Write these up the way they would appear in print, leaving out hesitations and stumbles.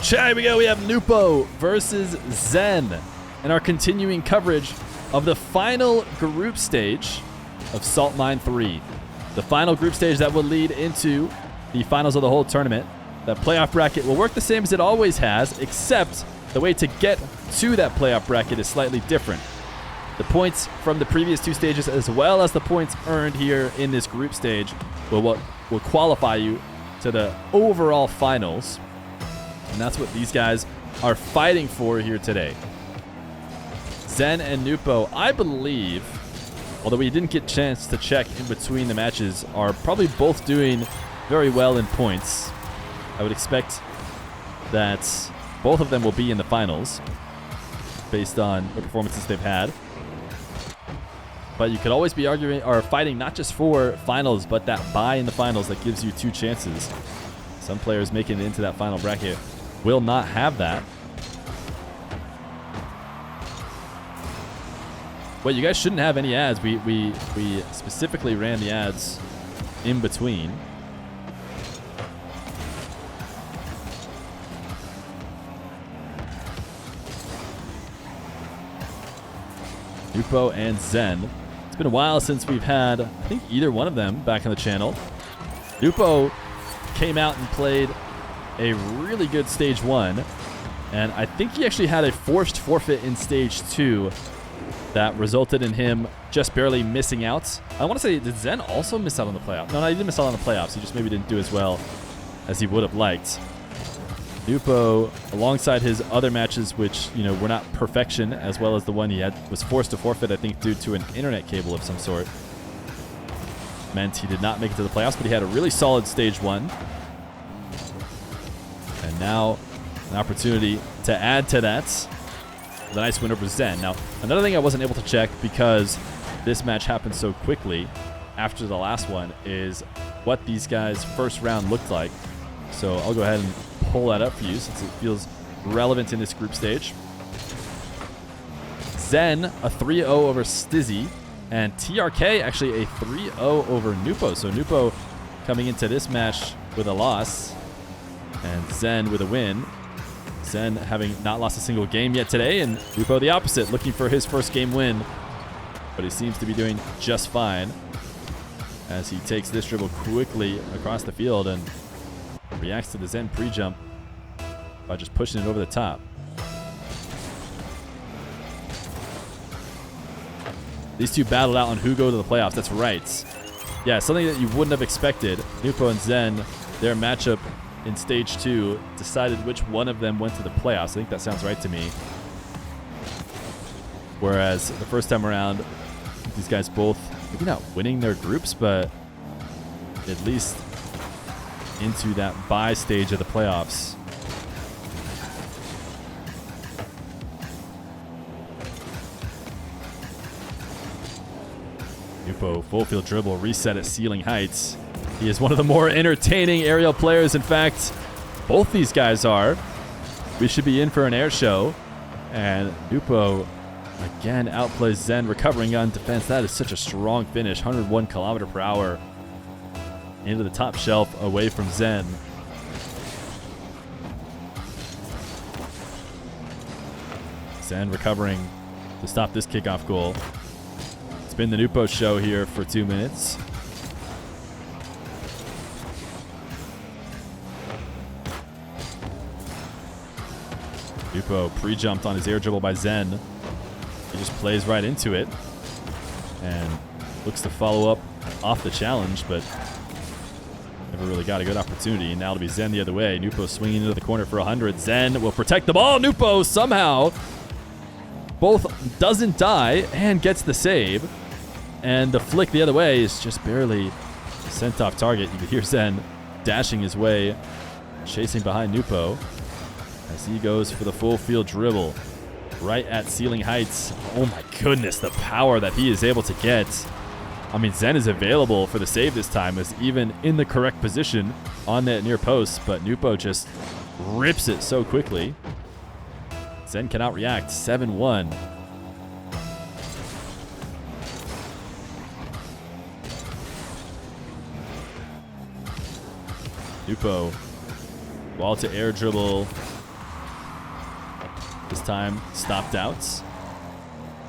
chat, here we go. We have Nwpo versus Zen in our continuing coverage of the final group stage of Salt Mine 3. The final group stage that will lead into the finals of the whole tournament. The playoff bracket will work the same as it always has, except the way to get to that playoff bracket is slightly different. The points from the previous two stages, as well as the points earned here in this group stage, will qualify you to the overall finals. And that's what these guys are fighting for here today. Zen and Nwpo, I believe, although we didn't get a chance to check in between the matches, are probably both doing very well in points. I would expect that both of them will be in the finals based on the performances they've had. But you could always be arguing or fighting not just for finals, but that bye in the finals that gives you two chances. Some players making it into that final bracket will not have that. Well, you guys shouldn't have any ads. We specifically ran the ads in between. Nwpo and Zen. It's been a while since we've had, I think, either one of them back on the channel. Nwpo came out and played a really good stage 1, and I think he actually had a forced forfeit in stage 2 that resulted in him just barely missing out. I want to say, did Zen also miss out on the playoffs? No, he didn't miss out on the playoffs. He just maybe didn't do as well as he would have liked. Nwpo, alongside his other matches, which, you know, were not perfection, as well as the one he was forced to forfeit, I think, due to an internet cable of some sort, meant he did not make it to the playoffs, but he had a really solid stage 1. And now an opportunity to add to that. The nice win over Zen. Now, another thing I wasn't able to check because this match happened so quickly after the last one is what these guys' first round looked like. So I'll go ahead and pull that up for you since it feels relevant in this group stage. Zen, a 3-0 over Stizzy, and TRK actually a 3-0 over Nwpo. So Nwpo coming into this match with a loss, and Zen with a win. Zen having not lost a single game yet today, and Nwpo the opposite, looking for his first game win. But he seems to be doing just fine as he takes this dribble quickly across the field and reacts to the Zen pre-jump by just pushing it over the top. These two battled out on who go to the playoffs. That's right. Yeah, something that you wouldn't have expected. Nwpo and Zen, their matchup in stage 2 decided which one of them went to the playoffs. I think that sounds right to me. Whereas the first time around, these guys both, maybe not winning their groups, but at least into that bye stage of the playoffs. Nwpo, full field dribble, reset at ceiling heights. He is one of the more entertaining aerial players. In fact, both these guys are. We should be in for an air show. And Nwpo again outplays Zen, recovering on defense. That is such a strong finish. 101 km/h into the top shelf away from Zen. Zen recovering to stop this kickoff goal. It's been the Nwpo show here for 2 minutes. Nwpo pre-jumped on his air dribble by Zen. He just plays right into it and looks to follow up off the challenge, but never really got a good opportunity. And now it'll be Zen the other way. Nwpo swinging into the corner for 100. Zen will protect the ball. Nwpo somehow both doesn't die and gets the save. And the flick the other way is just barely sent off target. You can hear Zen dashing his way, chasing behind Nwpo as he goes for the full field dribble right at ceiling heights. Oh my goodness, the power that he is able to get. I mean, Zen is available for the save this time, is even in the correct position on that near post, but Nwpo just rips it so quickly. Zen cannot react. 7-1. Nwpo, ball to air dribble, This time stopped out,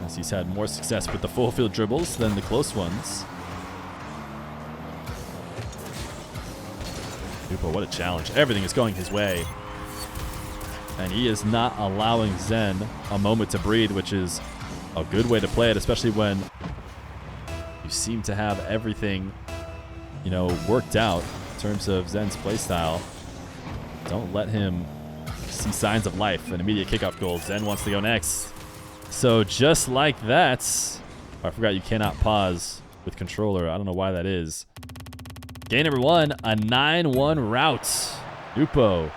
as he's had more success with the full field dribbles than the close ones. Nwpo, what a challenge. Everything is going his way. And he is not allowing Zen a moment to breathe, which is a good way to play it, especially when you seem to have everything, you know, worked out in terms of Zen's playstyle. Don't let him see signs of life. An immediate kickoff goal. Zen wants to go next. So just like that, I forgot you cannot pause with controller. I don't know why that is. Game number 1, a 9-1 rout. Nwpo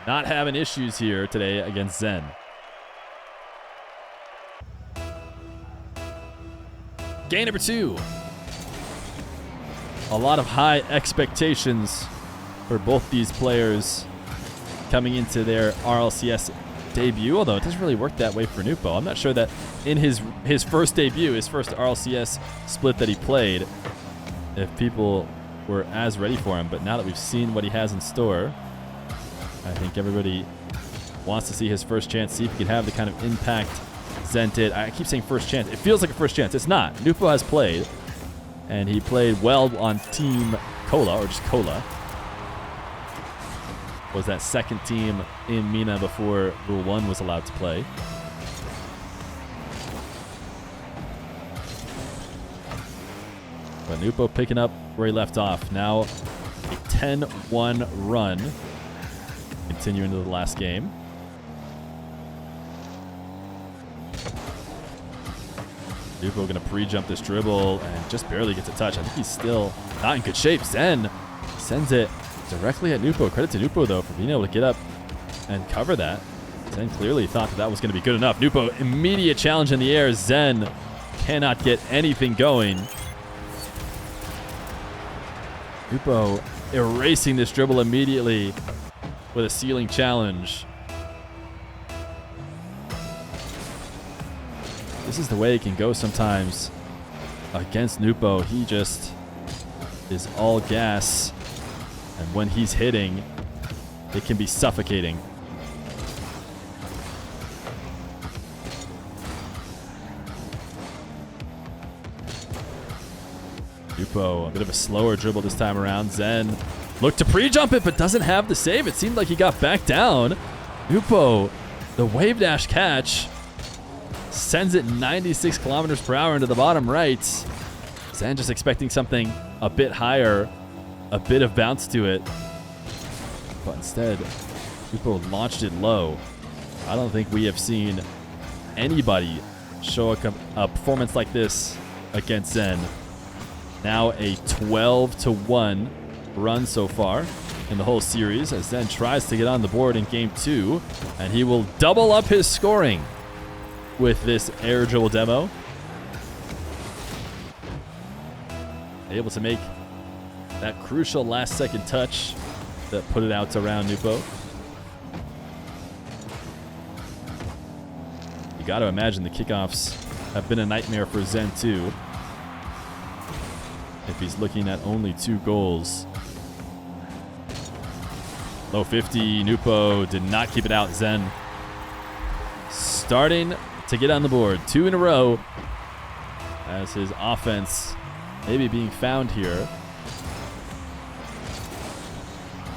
not having issues here today against Zen. Game number 2. A lot of high expectations for both these players coming into their RLCS debut, although it doesn't really work that way for Nwpo. I'm not sure that in his first debut, his first RLCS split that he played, if people were as ready for him. But now that we've seen what he has in store, I think everybody wants to see his first chance, see if he can have the kind of impact Zen did. I keep saying first chance. It feels like a first chance. It's not. Nwpo has played, and he played well on Team Cola, or just Cola. Was that second team in MENA before Rule 1 was allowed to play. But Nwpo picking up where he left off. Now a 10-1 run. Continuing into the last game. Nwpo going to pre-jump this dribble and just barely gets a touch. I think he's still not in good shape. Zen sends it directly at Nwpo. Credit to Nwpo, though, for being able to get up and cover that. Zen clearly thought that was going to be good enough. Nwpo, immediate challenge in the air. Zen cannot get anything going. Nwpo erasing this dribble immediately with a ceiling challenge. This is the way it can go sometimes against Nwpo. He just is all gas. And when he's hitting, it can be suffocating. Nwpo, a bit of a slower dribble this time around. Zen looked to pre-jump it, but doesn't have the save. It seemed like he got back down. Nwpo, the wave dash catch, sends it 96 kilometers per hour into the bottom right. Zen just expecting something a bit higher, a bit of bounce to it. But instead, Nwpo launched it low. I don't think we have seen anybody show a performance like this against Zen. Now a 12-1 run so far in the whole series as Zen tries to get on the board in game 2, and he will double up his scoring with this air dribble demo. Able to make that crucial last second touch that put it out to around Nwpo. You got to imagine the kickoffs have been a nightmare for Zen too, if he's looking at only 2 goals. Low 50, Nwpo did not keep it out. Zen starting to get on the board 2 in a row as his offense maybe being found here.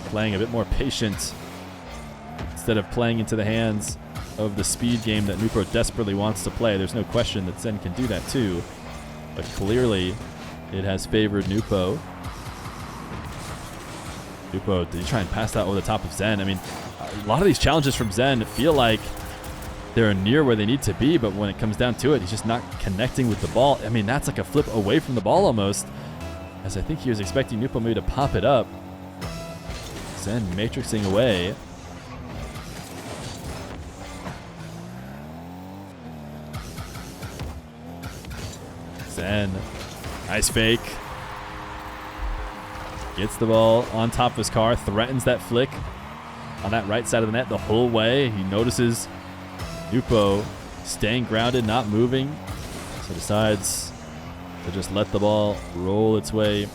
Playing a bit more patient instead of playing into the hands of the speed game that Nwpo desperately wants to play. There's no question that Zen can do that too, but clearly it has favored Nwpo. Nwpo, did he try and pass that over the top of Zen? I mean, a lot of these challenges from Zen feel like they're near where they need to be, but when it comes down to it, he's just not connecting with the ball. I mean, that's like a flip away from the ball almost, as I think he was expecting Nwpo maybe to pop it up. Zen matrixing away. Zen, nice fake. Gets the ball on top of his car, threatens that flick on that right side of the net the whole way. He notices Nwpo staying grounded, not moving, so decides to just let the ball roll its way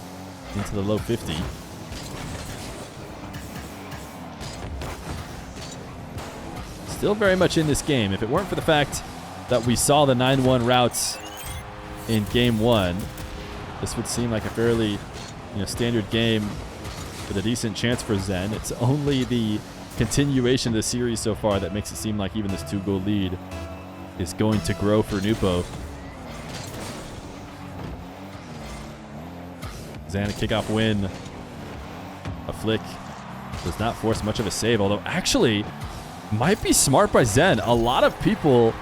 into the low 50. still very much in this game. If it weren't for the fact that we saw the 9-1 routes in game 1, this would seem like a fairly standard game with a decent chance for Zen. It's only the continuation of the series so far that makes it seem like even this 2-goal lead is going to grow for Nwpo. Zen, a kickoff win. A flick does not force much of a save, although actually might be smart by Zen. A lot of people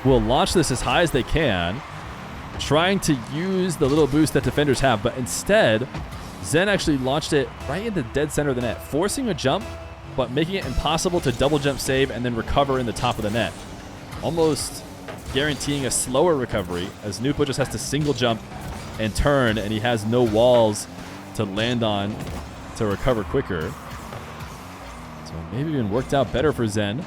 will launch this as high as they can, trying to use the little boost that defenders have, but instead Zen actually launched it right in the dead center of the net, forcing a jump, but making it impossible to double jump save and then recover in the top of the net. Almost guaranteeing a slower recovery, as Nwpo just has to single jump and turn, and he has no walls to land on to recover quicker. So maybe even worked out better for Zen,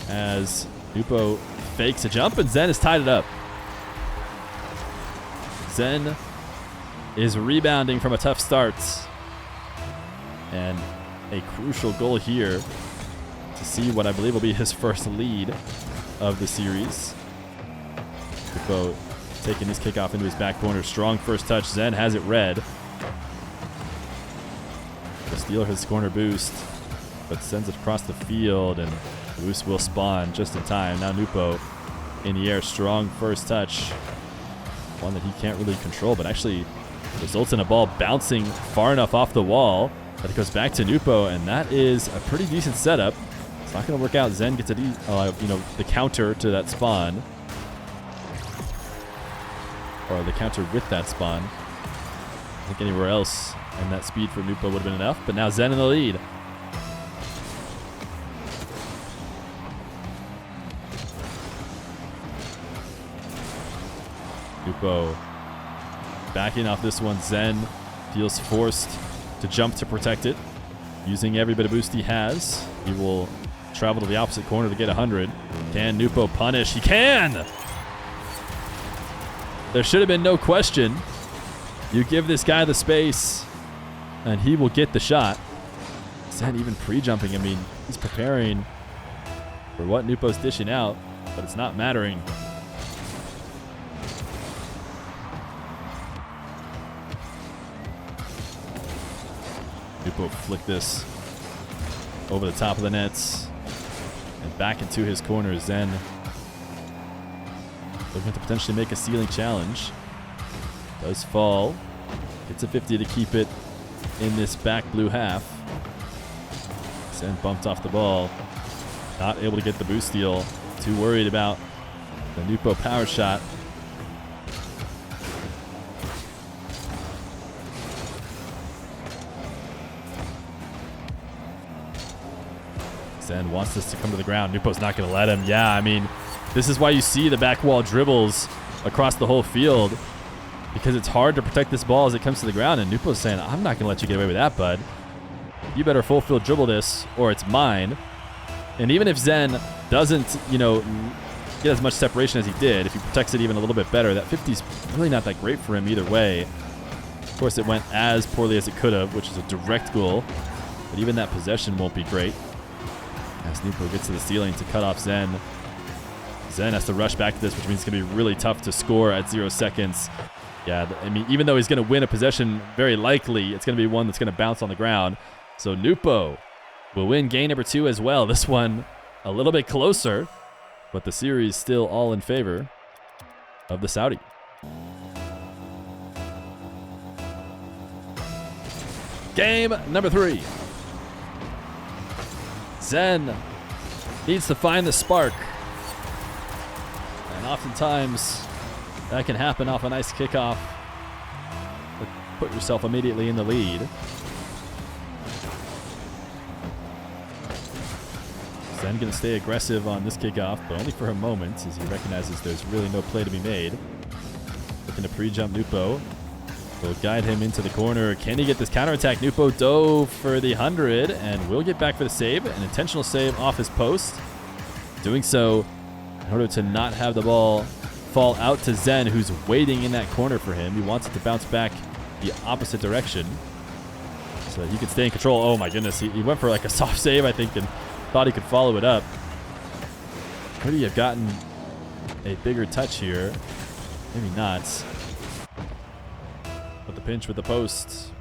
as Nwpo fakes a jump and Zen has tied it up. Zen is rebounding from a tough start, and a crucial goal here to see what I believe will be his first lead of the series. Nwpo taking his kickoff into his back corner. Strong first touch. Zen has it red. The Steeler has corner boost, but sends it across the field, and the boost will spawn just in time. Now Nwpo in the air. Strong first touch. One that he can't really control, but actually results in a ball bouncing far enough off the wall that it goes back to Nwpo, and that is a pretty decent setup. It's not going to work out. Zen gets the counter to that spawn, or the counter with that spawn. I think anywhere else, and that speed for Nwpo would have been enough, but now Zen in the lead. Nwpo backing off this one. Zen feels forced to jump to protect it, using every bit of boost he has. He will travel to the opposite corner to get 100. Can Nwpo punish? He can! There should have been no question. You give this guy the space, and he will get the shot. Zen even pre-jumping. I mean, he's preparing for what Nwpo's dishing out, but it's not mattering. Nwpo flick this over the top of the nets and back into his corner. Zen looking to potentially make a ceiling challenge. Does fall. Gets a 50 to keep it in this back blue half. Zen bumped off the ball. Not able to get the boost steal. Too worried about the Nwpo power shot. Zen wants this to come to the ground. Nwpo's not going to let him. Yeah, I mean, this is why you see the back wall dribbles across the whole field, because it's hard to protect this ball as it comes to the ground, and Nwpo's saying, I'm not going to let you get away with that, bud. You better full field dribble this, or it's mine. And even if Zen doesn't, get as much separation as he did, if he protects it even a little bit better, that 50's really not that great for him either way. Of course, it went as poorly as it could have, which is a direct goal, but even that possession won't be great. As Nwpo gets to the ceiling to cut off Zen. Zen has to rush back to this, which means it's going to be really tough to score at 0 seconds. Yeah, I mean, even though he's going to win a possession, very likely, it's going to be one that's going to bounce on the ground. So Nwpo will win game number 2 as well. This one a little bit closer, but the series still all in favor of the Saudi. Game number 3. Zen needs to find the spark. And oftentimes, that can happen off a nice kickoff. But put yourself immediately in the lead. Zen going to stay aggressive on this kickoff, but only for a moment, as he recognizes there's really no play to be made. Looking to pre-jump Nwpo. Will guide him into the corner. Can he get this counterattack? Nwpo dove for the 100 and will get back for the save. An intentional save off his post. Doing so in order to not have the ball fall out to Zen, who's waiting in that corner for him. He wants it to bounce back the opposite direction so that he can stay in control. Oh my goodness, he went for like a soft save, I think, and thought he could follow it up. Could he have gotten a bigger touch here? Maybe not. But the pinch with the post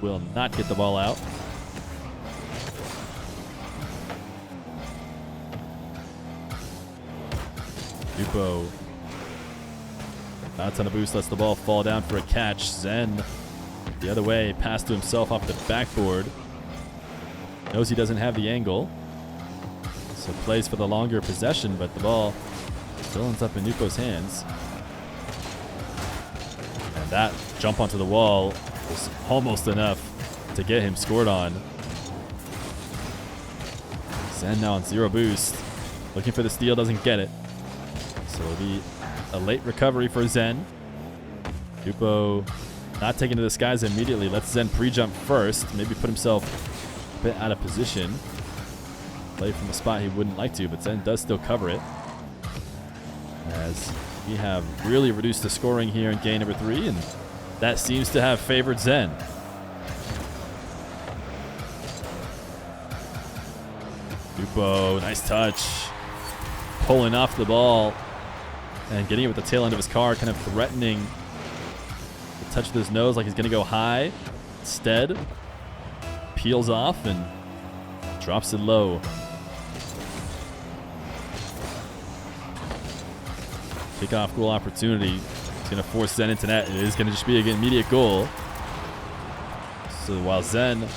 will not get the ball out. Nwpo, not a ton of boost, lets the ball fall down for a catch. Zen the other way, pass to himself off the backboard. Knows he doesn't have the angle, so plays for the longer possession, but the ball still ends up in Nwpo's hands. And that jump onto the wall was almost enough to get him scored on. Zen now on 0 boost, looking for the steal, doesn't get it. So it'll be a late recovery for Zen. Nwpo not taking to the skies immediately. Lets Zen pre-jump first. Maybe put himself a bit out of position. Play from a spot he wouldn't like to, but Zen does still cover it. As we have really reduced the scoring here in game number 3, and that seems to have favored Zen. Nwpo, nice touch. Pulling off the ball and getting it with the tail end of his car, kind of threatening the touch with his nose like he's going to go high. Instead, peels off and drops it low. Kickoff goal opportunity. It's going to force Zen into net. It is going to just be an immediate goal. So while Zen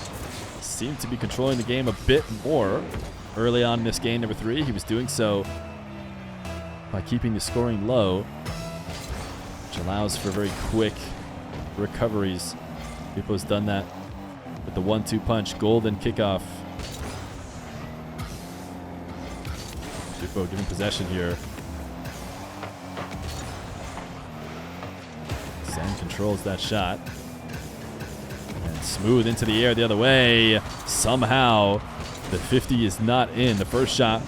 seemed to be controlling the game a bit more early on in this game number 3, he was doing so by keeping the scoring low, which allows for very quick recoveries. Nwpo's done that with the 1-2 punch, golden kickoff. Nwpo giving possession here. Zen controls that shot. And smooth into the air the other way. Somehow, the 50 is not in. The first shot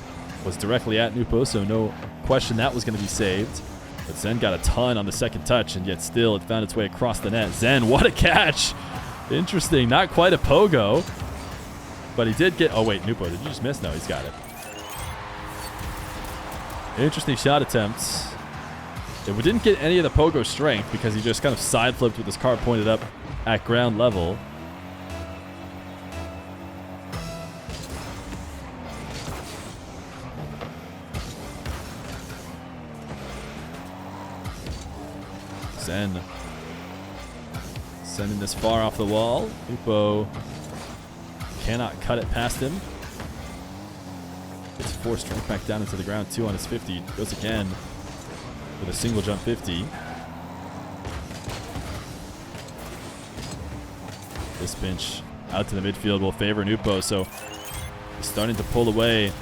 was directly at Nwpo, so no question that was going to be saved. But Zen got a ton on the second touch, and yet still it found its way across the net. Zen, what a catch! Interesting, not quite a pogo, but he did get... Oh wait, Nwpo, did you just miss? No, he's got it. Interesting shot attempts. It didn't get any of the pogo strength because he just kind of side flipped with his car pointed up at ground level. Zen sending this far off the wall. Nwpo cannot cut it past him. Gets forced right back down into the ground. 2 on his 50. Goes again with a single jump 50. This pinch out to the midfield will favor Nwpo, so he's starting to pull away. In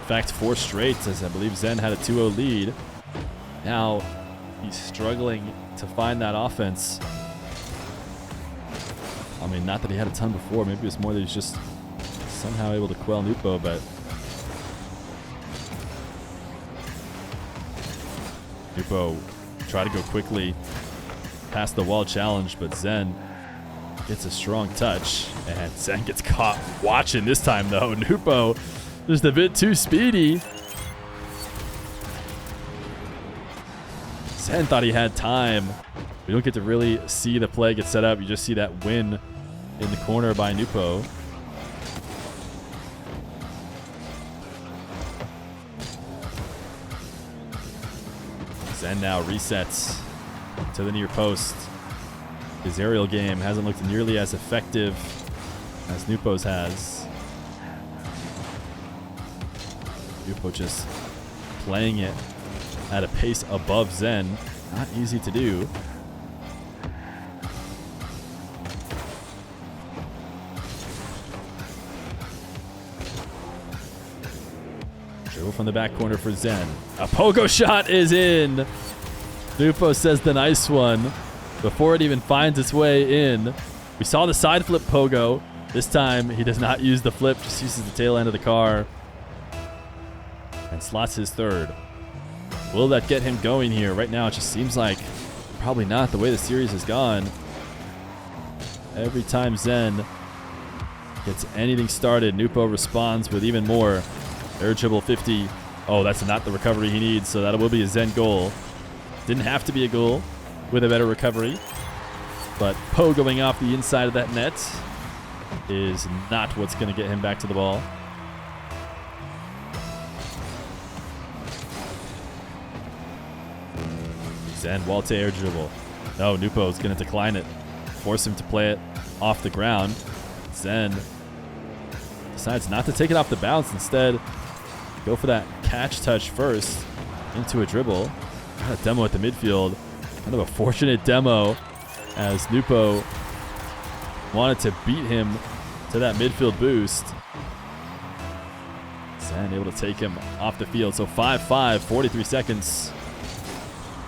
fact, 4 straight, as I believe Zen had a 2-0 lead. Now he's struggling to find that offense. I mean, not that he had a ton before. Maybe it's more that he's just somehow able to quell Nwpo, but Nwpo try to go quickly past the wall challenge, but Zen gets a strong touch, and Zen gets caught watching this time, though. Nwpo just a bit too speedy. Zen thought he had time. We don't get to really see the play get set up. You just see that win in the corner by Nwpo. Zen now resets to the near post. His aerial game hasn't looked nearly as effective as Nwpo's has. Nwpo just playing it at a pace above Zen. Not easy to do. Dribble from the back corner for Zen. A pogo shot is in. Nwpo says the nice one before it even finds its way in. We saw the side flip pogo. This time he does not use the flip, just uses the tail end of the car and slots his third. Will that get him going here? Right now it just seems like probably not, the way the series has gone. Every time Zen gets anything started, Nwpo responds with even more. Air dribble 50 Oh, that's not the recovery he needs, so that will be a Zen goal. Didn't have to be a goal with a better recovery. But Po going off the inside of that net is not what's going to get him back to the ball. Zen wall to air dribble. No, Nwpo is going to decline it. Force him to play it off the ground. Zen decides not to take it off the bounce. Instead, go for that catch touch first into a dribble. Got a demo at the midfield. Kind of a fortunate demo as Nwpo wanted to beat him to that midfield boost. Zen able to take him off the field. So 5-5, 43 seconds.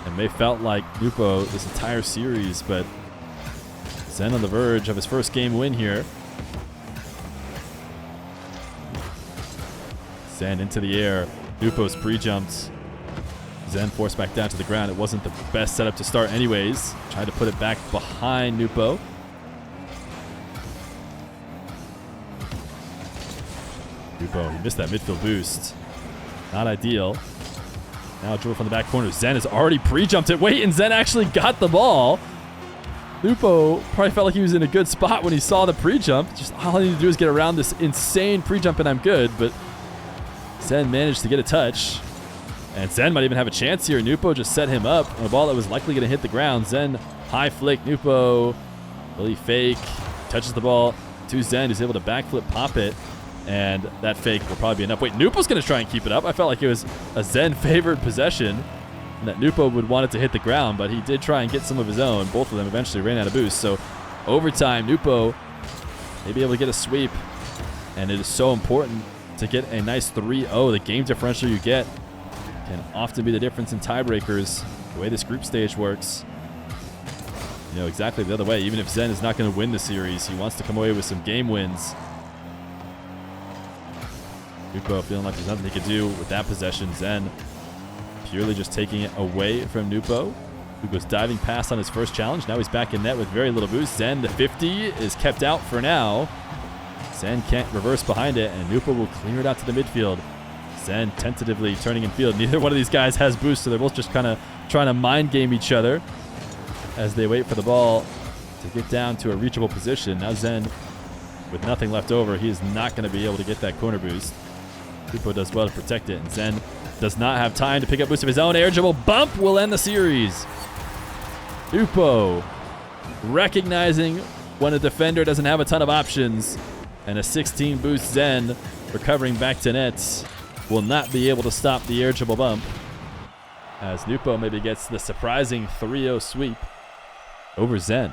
And they felt like Nwpo this entire series, but Zen on the verge of his first game win here. Zen into the air. Nwpo's pre-jumped. Zen forced back down to the ground. It wasn't the best setup to start anyways. Tried to put it back behind Nwpo. Nwpo, he missed that midfield boost. Not ideal. Now a dribble from the back corner. Zen has already pre-jumped it. Wait, and Zen actually got the ball. Nwpo probably felt like he was in a good spot when he saw the pre-jump. Just all I need to do is get around this insane pre-jump and I'm good. But Zen managed to get a touch. And Zen might even have a chance here. Nwpo just set him up on a ball that was likely going to hit the ground. Zen high flick. Nwpo really fake. Touches the ball to Zen, who's able to backflip pop it. And that fake will probably be enough. Wait, Nwpo's going to try and keep it up. I felt like it was a Zen favored possession and that Nwpo would want it to hit the ground, but he did try and get some of his own. Both of them eventually ran out of boost. So overtime, Nwpo may be able to get a sweep. And it is so important to get a nice 3-0. The game differential you get can often be the difference in tiebreakers. The way this group stage works, you know, exactly the other way. Even if Zen is not going to win the series, he wants to come away with some game wins. Nwpo feeling like there's nothing he could do with that possession. Zen purely just taking it away from Nwpo, who goes diving past on his first challenge. Now he's back in net with very little boost. Zen, the 50, is kept out for now. Zen can't reverse behind it, and Nwpo will clear it out to the midfield. Zen tentatively turning in field. Neither one of these guys has boost, so they're both just kind of trying to mind game each other as they wait for the ball to get down to a reachable position. Now Zen, with nothing left over, he is not going to be able to get that corner boost. Nwpo does well to protect it, and Zen does not have time to pick up boost of his own. Air dribble bump will end the series. Nwpo recognizing when a defender doesn't have a ton of options, and a 16 boost Zen recovering back to nets will not be able to stop the air dribble bump, as Nwpo maybe gets the surprising 3-0 sweep over Zen.